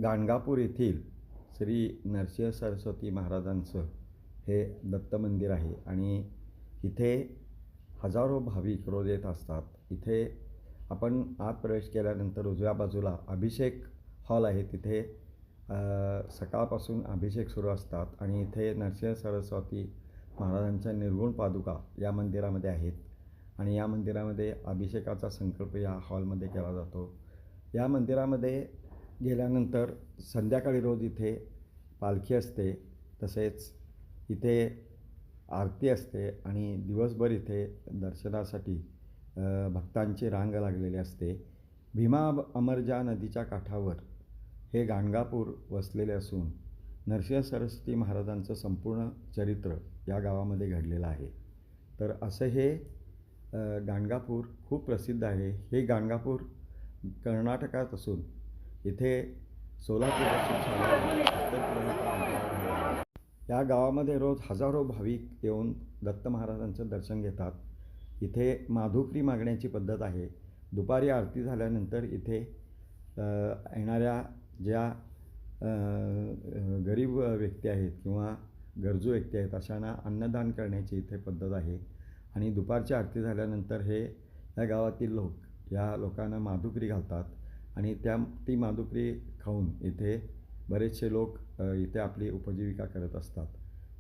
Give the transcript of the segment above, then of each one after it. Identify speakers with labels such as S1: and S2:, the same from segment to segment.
S1: गाणगापूर येथील श्री नरसिंह सरस्वती महाराजांचं हे दत्त मंदिर आहे आणि इथे हजारो भाविक रोज येत असतात. इथे आपण आत प्रवेश केल्यानंतर उजव्या बाजूला अभिषेक हॉल आहे. तिथे सकाळपासून अभिषेक सुरू असतात आणि इथे नरसिंह सरस्वती महाराजांच्या निर्गुण पादुका या मंदिरामध्ये आहेत आणि या मंदिरामध्ये अभिषेकाचा संकल्प या हॉलमध्ये केला जातो. या मंदिरामध्ये गेल्यानंतर संध्याकाळी रोज इथे पालखी असते, तसेच इथे आरती असते आणि दिवसभर इथे दर्शनासाठी भक्तांची रांग लागलेली असते. भीमा अमरजा नदीच्या काठावर हे गाणगापूर वसलेले असून नरसिंह सरस्वती महाराजांचं संपूर्ण चरित्र या गावामध्ये घडलेलं आहे. तर असं हे गाणगापूर खूप प्रसिद्ध आहे. हे गाणगापूर कर्नाटकात असून इथे सोलापूरपासून साधारण 70 किलोमीटर अंतरावर आहे. या गावामध्ये रोज हजारो भाविक येऊन दत्त महाराजांचं दर्शन घेतात. इथे माधुकरी मागण्याची पद्धत आहे. दुपारी आरती झाल्यानंतर इथे येणाऱ्या ज्या गरीब व्यक्ती आहेत किंवा गरजू व्यक्ती आहेत अशांना अन्नदान करण्याची इथे पद्धत आहे आणि दुपारची आरती झाल्यानंतर या गावातील लोक या लोकांना माधुकरी घालतात आणि ती माधुकरी खाऊन इथे बरेचसे लोक इथे आपली उपजीविका करत असतात.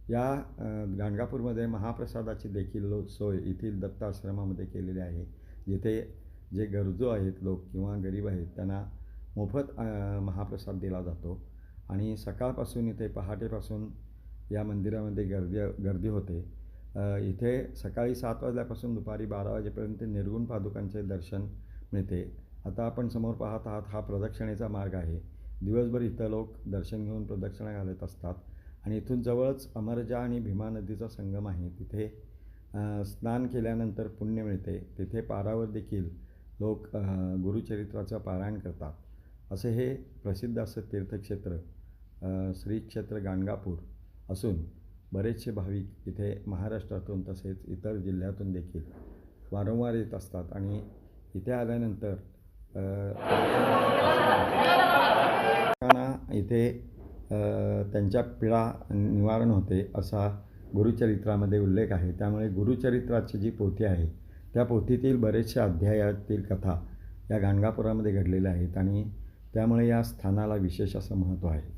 S1: या गाणगापूरमध्ये महाप्रसादाची देखील सोय येथील दत्त आश्रमामध्ये केलेली आहे, जिथे जे गरजू आहेत लोक किंवा गरीब आहेत त्यांना मोफत महाप्रसाद दिला जातो आणि सकाळपासून इथे पहाटेपासून या मंदिरामध्ये गर्दी होते. इथे सकाळी 7 वाजल्यापासून दुपारी 12 वाजेपर्यंत निर्गुण पादुकांचे दर्शन मिळते. आता आपण समोर पाहत आहात हा प्रदक्षिणेचा मार्ग आहे. दिवसभर इथं लोक दर्शन घेऊन प्रदक्षिणा घालत असतात आणि इथून जवळच अमरजा आणि भीमा नदीचा संगम आहे. तिथे स्नान केल्यानंतर पुण्य मिळते. तिथे पारावर देखील लोक गुरुचरित्राचं पारायण करतात. असे हे प्रसिद्ध असं तीर्थक्षेत्र श्री क्षेत्र गाणगापूर असून बरेचसे भाविक इथे महाराष्ट्रातून तसेच इतर जिल्ह्यातून देखील वारंवार येत असतात आणि इथे आल्यानंतर इथे त्यांच्या पीडा निवारण होते असा गुरुचरित्रामध्ये उल्लेख आहे. त्यामुळे गुरुचरित्राची जी पोथी आहे त्या पोथीतील बरेचशा अध्यायातील कथा या गाणगापुरामध्ये घडलेल्या आहेत आणि त्यामुळे या स्थानाला विशेष असं महत्त्व आहे.